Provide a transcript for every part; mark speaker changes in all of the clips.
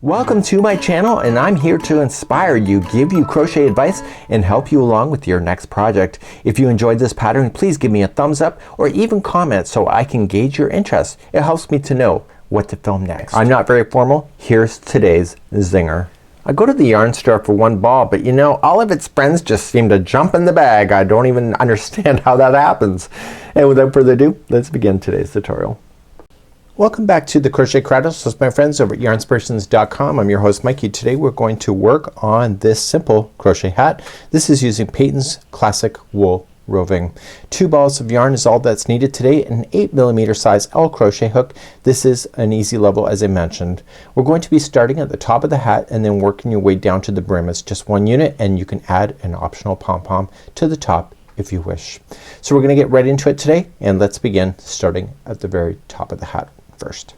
Speaker 1: Welcome to my channel, and I'm here to inspire you, give you crochet advice, and help you along with your next project. If you enjoyed this pattern, please give me a thumbs up or even comment so I can gauge your interest. It helps me to know what to film next. I'm not very formal. Here's today's zinger. I go to the yarn store for one ball, but you know, all of its friends just seem to jump in the bag. I don't even understand how that happens. And without further ado, let's begin today's tutorial. Welcome back to the Crochet Cradles with my friends over at yarnspirations.com. I'm your host Mikey. Today we're going to work on this simple crochet hat. This is using Patons Classic Wool Roving. 2 balls of yarn is all that's needed today, an 8mm size L crochet hook. This is an easy level as I mentioned. We're going to be starting at the top of the hat and then working your way down to the brim. It's just 1 unit and you can add an optional pom-pom to the top if you wish. So we're gonna get right into it today, and let's begin starting at the very top of the hat first.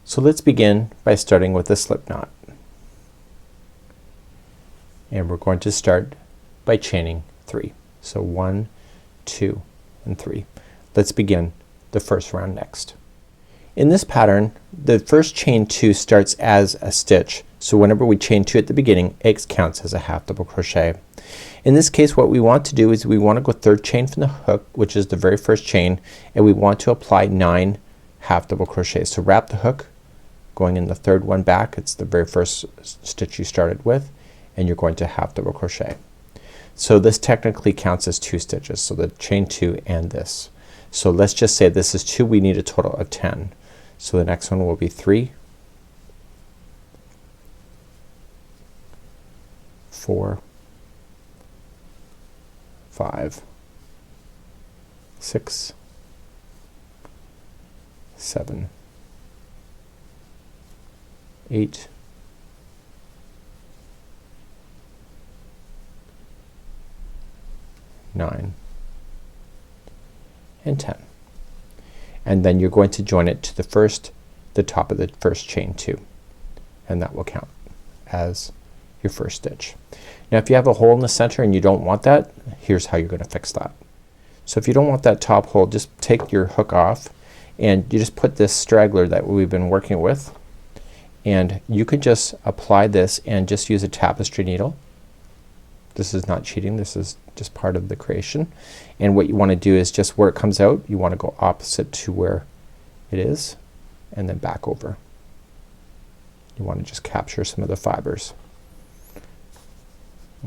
Speaker 1: So let's begin by starting with a slip knot, and we're going to start by chaining 3. So 1, 2 and 3. Let's begin the first round next. In this pattern the first chain 2 starts as a stitch, so whenever we chain 2 at the beginning it counts as a half double crochet. In this case what we want to do is we want to go 3rd chain from the hook, which is the very first chain, and we want to apply 9 half double crochet. So wrap the hook going in the 3rd one back. It's the very first stitch you started with, and you're going to half double crochet. So this technically counts as 2 stitches. So the chain 2 and this. So let's just say this is 2. We need a total of 10. So the next one will be 3, 4, 5, 6, 7, 8, 9 and 10. And then you're going to join it to the top of the first chain 2, and that will count as your first stitch. Now if you have a hole in the center and you don't want that, here's how you're gonna fix that. So if you don't want that top hole, just take your hook off and you just put this straggler that we've been working with, and you could just apply this and just use a tapestry needle. This is not cheating, this is just part of the creation. And what you want to do is just where it comes out, you want to go opposite to where it is and then back over. You want to just capture some of the fibers.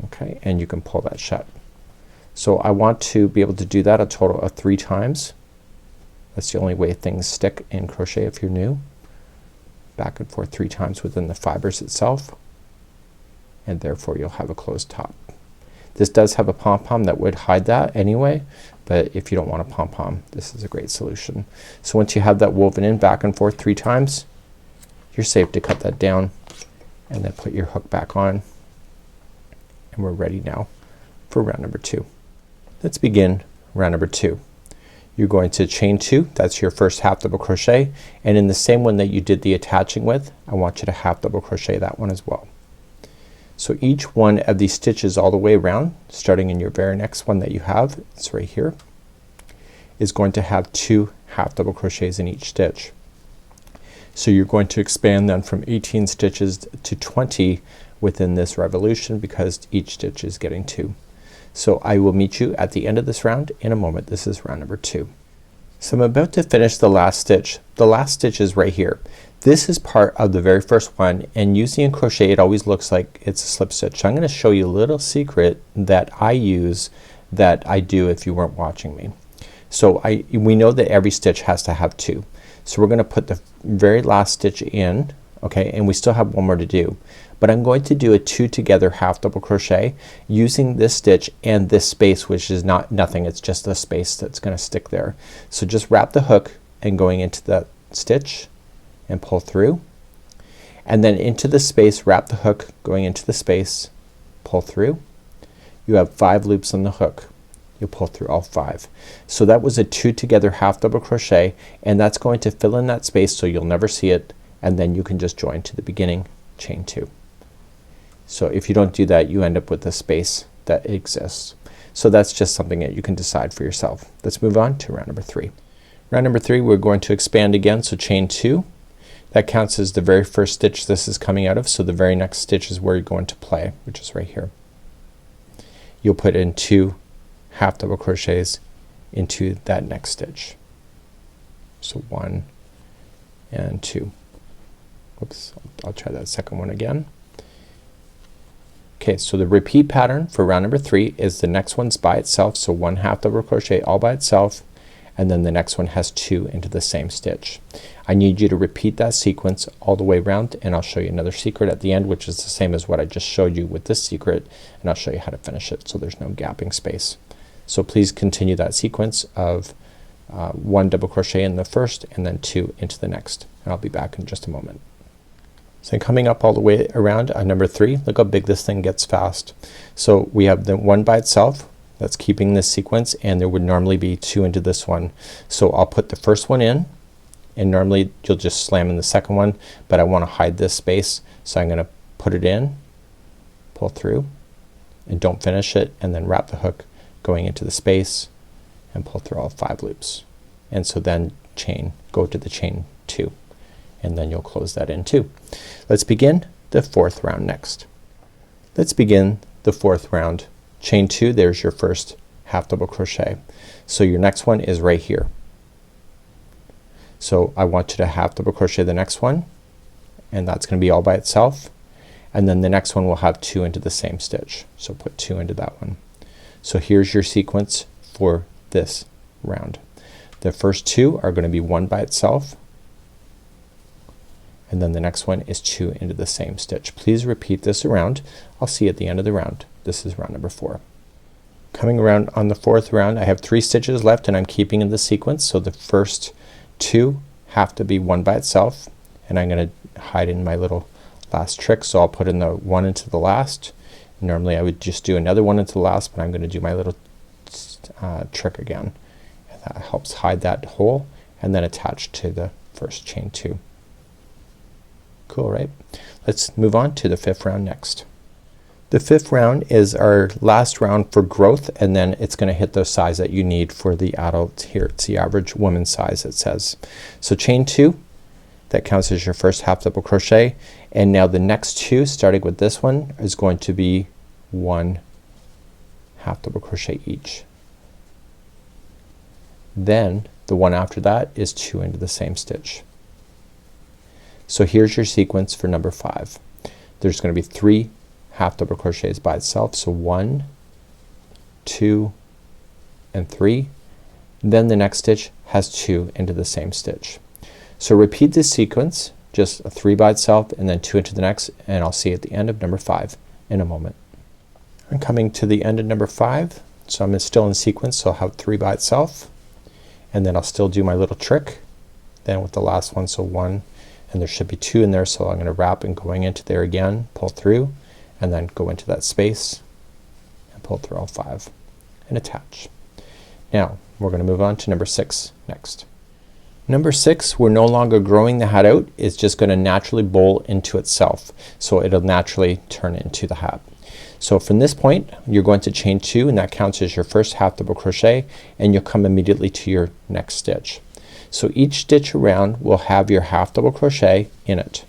Speaker 1: Okay, and you can pull that shut. So I want to be able to do that a total of 3 times. That's the only way things stick in crochet if you're new. Back and forth 3 times within the fibers itself, and therefore you'll have a closed top. This does have a pom-pom that would hide that anyway, but if you don't want a pom-pom, this is a great solution. So once you have that woven in back and forth 3 times, you're safe to cut that down and then put your hook back on, and we're ready now for round number 2. Let's begin round number 2. You're going to chain 2, that's your first half double crochet, and in the same one that you did the attaching with, I want you to half double crochet that one as well. So each one of these stitches all the way around, starting in your very next one that you have, it's right here, is going to have 2 half double crochets in each stitch. So you're going to expand then from 18 stitches to 20 within this revolution because each stitch is getting 2. So I will meet you at the end of this round in a moment. This is round number 2. So I'm about to finish the last stitch. The last stitch is right here. This is part of the very first one, and usually in crochet it always looks like it's a slip stitch. So I'm gonna show you a little secret that I use that I do if you weren't watching me. So we know that every stitch has to have 2. So we're gonna put the very last stitch in, okay, and we still have one more to do. But I'm going to do a 2 together half double crochet using this stitch and this space, which is nothing, it's just a space that's gonna stick there. So just wrap the hook and going into that stitch and pull through, and then into the space wrap the hook going into the space, pull through. You have 5 loops on the hook. You pull through all 5. So that was a 2 together half double crochet, and that's going to fill in that space so you'll never see it, and then you can just join to the beginning, chain 2. So if you don't do that, you end up with a space that exists. So that's just something that you can decide for yourself. Let's move on to round number 3. Round number 3 we're going to expand again, so chain 2. That counts as the very first stitch this is coming out of, so the very next stitch is where you're going to play, which is right here. You'll put in 2 half double crochets into that next stitch. So 1 and 2. Oops, I'll try that second one again. Okay, so the repeat pattern for round number 3 is the next one's by itself, so 1 half double crochet all by itself, and then the next one has 2 into the same stitch. I need you to repeat that sequence all the way around, and I'll show you another secret at the end, which is the same as what I just showed you with this secret, and I'll show you how to finish it so there's no gapping space. So please continue that sequence of 1 double crochet in the first and then 2 into the next, and I'll be back in just a moment. So coming up all the way around on number 3, look how big this thing gets fast. So we have the 1 by itself that's keeping this sequence, and there would normally be 2 into this one. So I'll put the first one in, and normally you'll just slam in the second one, but I want to hide this space, so I'm gonna put it in, pull through, and don't finish it, and then wrap the hook going into the space and pull through all 5 loops. And so then go to the chain 2, and then you'll close that in too. Let's begin the 4th round next. Let's begin the 4th round. Chain 2, there's your first half double crochet. So your next one is right here. So I want you to half double crochet the next one, and that's gonna be all by itself, and then the next one will have 2 into the same stitch. So put 2 into that one. So here's your sequence for this round. The first 2 are gonna be 1 by itself, and then the next one is 2 into the same stitch. Please repeat this around. I'll see you at the end of the round. This is round number 4. Coming around on the 4th round, I have 3 stitches left, and I'm keeping in the sequence, so the first 2 have to be 1 by itself, and I'm gonna hide in my little last trick, so I'll put in the 1 into the last. Normally I would just do another 1 into the last, but I'm gonna do my little trick again, and that helps hide that hole, and then attach to the first chain 2. Cool, right? Let's move on to the 5th round next. The 5th round is our last round for growth, and then it's gonna hit the size that you need for the adult here. It's the average woman size, it says. So chain 2, that counts as your first half double crochet, and now the next 2 starting with this one is going to be 1 half double crochet each. Then the one after that is 2 into the same stitch. So here's your sequence for number 5. There's gonna be 3 half double crochets by itself, so 1, 2, and 3. Then the next stitch has 2 into the same stitch. So repeat this sequence, just a 3 by itself and then 2 into the next, and I'll see you at the end of number 5 in a moment. I'm coming to the end of number 5, so I'm still in sequence, so I'll have 3 by itself, and then I'll still do my little trick then with the last one, so 1, and there should be 2 in there, so I'm gonna wrap and going into there again, pull through, and then go into that space and pull through all 5 and attach. Now we're gonna move on to number 6 next. Number 6, we're no longer growing the hat out, it's just gonna naturally bowl into itself, so it'll naturally turn into the hat. So from this point you're going to chain 2, and that counts as your first half double crochet, and you'll come immediately to your next stitch. So each stitch around will have your half double crochet in it.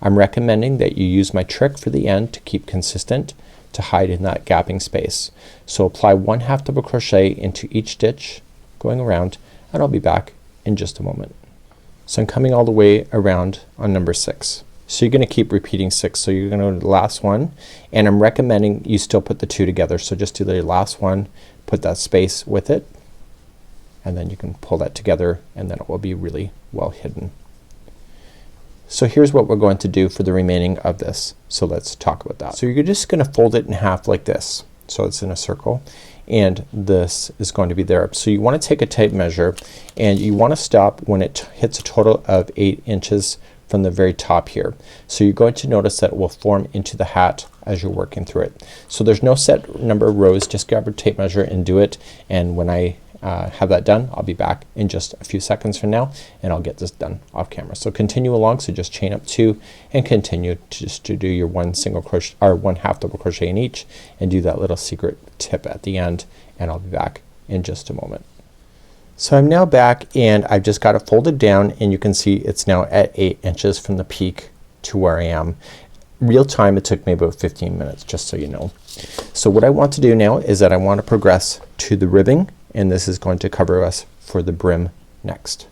Speaker 1: I'm recommending that you use my trick for the end to keep consistent, to hide in that gapping space. So apply 1 half double crochet into each stitch going around, and I'll be back in just a moment. So I'm coming all the way around on number 6. So you're gonna keep repeating 6. So you're gonna go to the last one, and I'm recommending you still put the 2 together. So just do the last one, put that space with it, and then you can pull that together, and then it will be really well hidden. So here's what we're going to do for the remaining of this. So let's talk about that. So you're just gonna fold it in half like this. So it's in a circle, and this is going to be there. So you wanna take a tape measure, and you wanna stop when it hits a total of 8 inches from the very top here. So you're going to notice that it will form into the hat as you're working through it. So there's no set number of rows, just grab a tape measure and do it, and when I have that done, I'll be back in just a few seconds from now, and I'll get this done off camera. So continue along, so just chain up 2 and continue to do your 1 single crochet or 1 half double crochet in each, and do that little secret tip at the end, and I'll be back in just a moment. So I'm now back and I've just got it folded down and you can see it's now at 8 inches from the peak to where I am. Real time it took me about 15 minutes, just so you know. So what I want to do now is that I want to progress to the ribbing, and this is going to cover us for the brim next.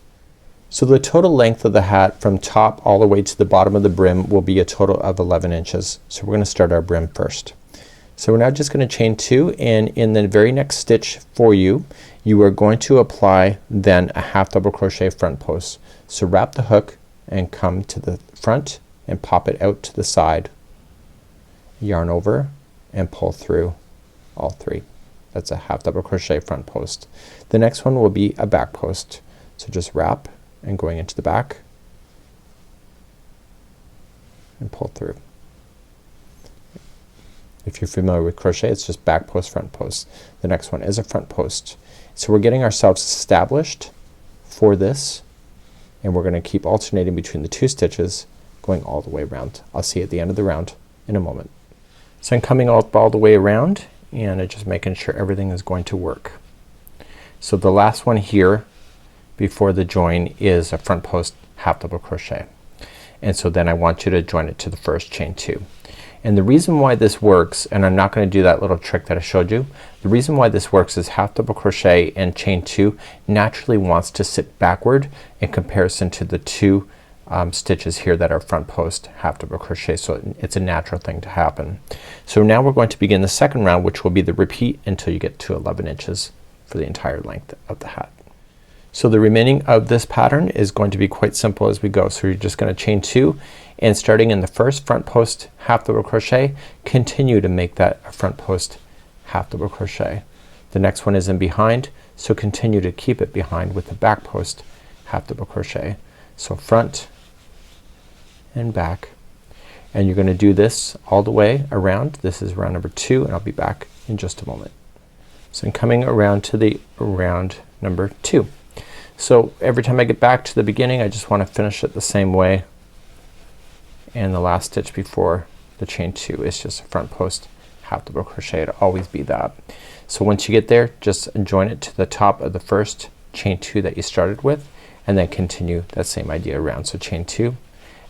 Speaker 1: So the total length of the hat from top all the way to the bottom of the brim will be a total of 11 inches. So we're gonna start our brim first. So we're now just gonna chain 2, and in the very next stitch for you, you are going to apply then a half double crochet front post. So wrap the hook and come to the front and pop it out to the side, yarn over and pull through all 3. That's a half double crochet front post. The next one will be a back post. So just wrap and going into the back and pull through. If you're familiar with crochet, it's just back post, front post. The next one is a front post. So we're getting ourselves established for this, and we're gonna keep alternating between the 2 stitches going all the way around. I'll see you at the end of the round in a moment. So I'm coming all the way around and I'm just making sure everything is going to work. So the last one here before the join is a front post half double crochet, and so then I want you to join it to the first chain 2. And the reason why this works, and I'm not gonna do that little trick that I showed you, the reason why this works is half double crochet and chain 2 naturally wants to sit backward in comparison to the 2 stitches here that are front post half double crochet. So it's a natural thing to happen. So now we're going to begin the second round, which will be the repeat until you get to 11 inches for the entire length of the hat. So the remaining of this pattern is going to be quite simple as we go. So you're just gonna chain 2, and starting in the first front post half double crochet, continue to make that a front post half double crochet. The next one is in behind, so continue to keep it behind with the back post half double crochet. So front and back, and you're gonna do this all the way around. This is round number 2, and I'll be back in just a moment. So I'm coming around to the round number 2. So every time I get back to the beginning, I just want to finish it the same way, and the last stitch before the chain 2 is just a front post half double crochet. It'll always be that. So once you get there, just join it to the top of the first chain 2 that you started with, and then continue that same idea around. So chain 2,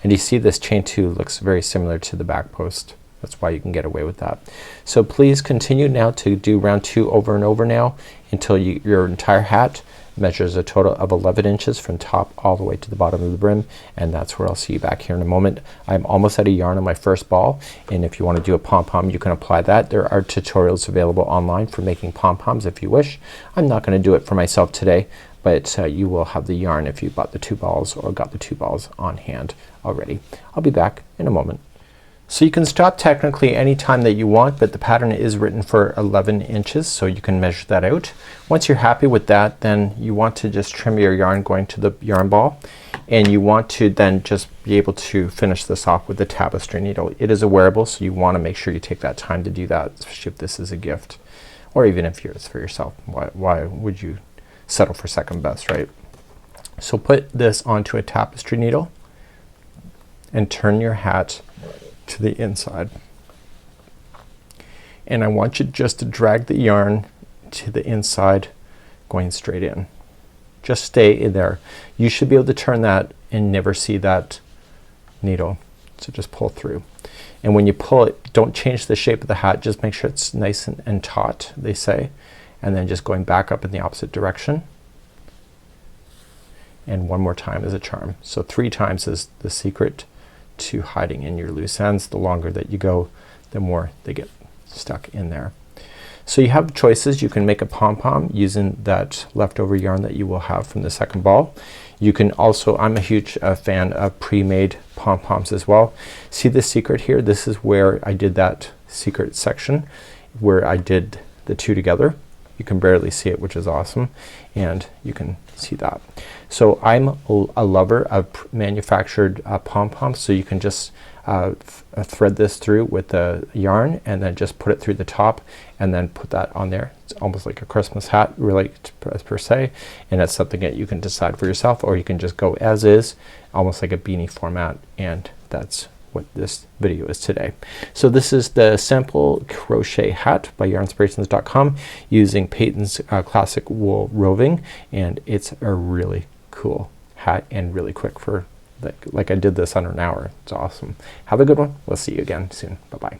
Speaker 1: and you see this chain 2 looks very similar to the back post. That's why you can get away with that. So please continue now to do round 2 over and over now until your entire hat measures a total of 11 inches from top all the way to the bottom of the brim, and that's where I'll see you back here in a moment. I'm almost out of yarn on my first ball, and if you want to do a pom-pom you can apply that. There are tutorials available online for making pom-poms if you wish. I'm not gonna do it for myself today, but you will have the yarn if you bought the 2 balls or got the 2 balls on hand already. I'll be back in a moment. So you can stop technically any time that you want, but the pattern is written for 11 inches, so you can measure that out. Once you're happy with that, then you want to just trim your yarn going to the yarn ball, and you want to then just be able to finish this off with the tapestry needle. It is a wearable, so you want to make sure you take that time to do that, especially if this is a gift, or even if it's for yourself. Why would you settle for second best, right? So put this onto a tapestry needle and turn your hat to the inside, and I want you just to drag the yarn to the inside going straight in. Just stay in there. You should be able to turn that and never see that needle, so just pull through, and when you pull it, don't change the shape of the hat, just make sure it's nice and taut, they say, and then just going back up in the opposite direction, and one more time as a charm. So 3 times is the secret to hiding in your loose ends. The longer that you go, the more they get stuck in there. So you have choices. You can make a pom-pom using that leftover yarn that you will have from the second ball. You can also, I'm a huge fan of pre-made pom-poms as well. See the secret here? This is where I did that secret section where I did the 2 together. You can barely see it, which is awesome, and you can see that. So I'm a lover of manufactured pom-poms, so you can just thread this through with the yarn and then just put it through the top and then put that on there. It's almost like a Christmas hat, really, per se, and that's something that you can decide for yourself, or you can just go as is, almost like a beanie format, and that's what this video is today. So this is the sample crochet hat by yarnspirations.com using Patons Classic Wool Roving, and it's a really cool hat and really quick for like I did this under an hour. It's awesome. Have a good one. We'll see you again soon. Bye bye.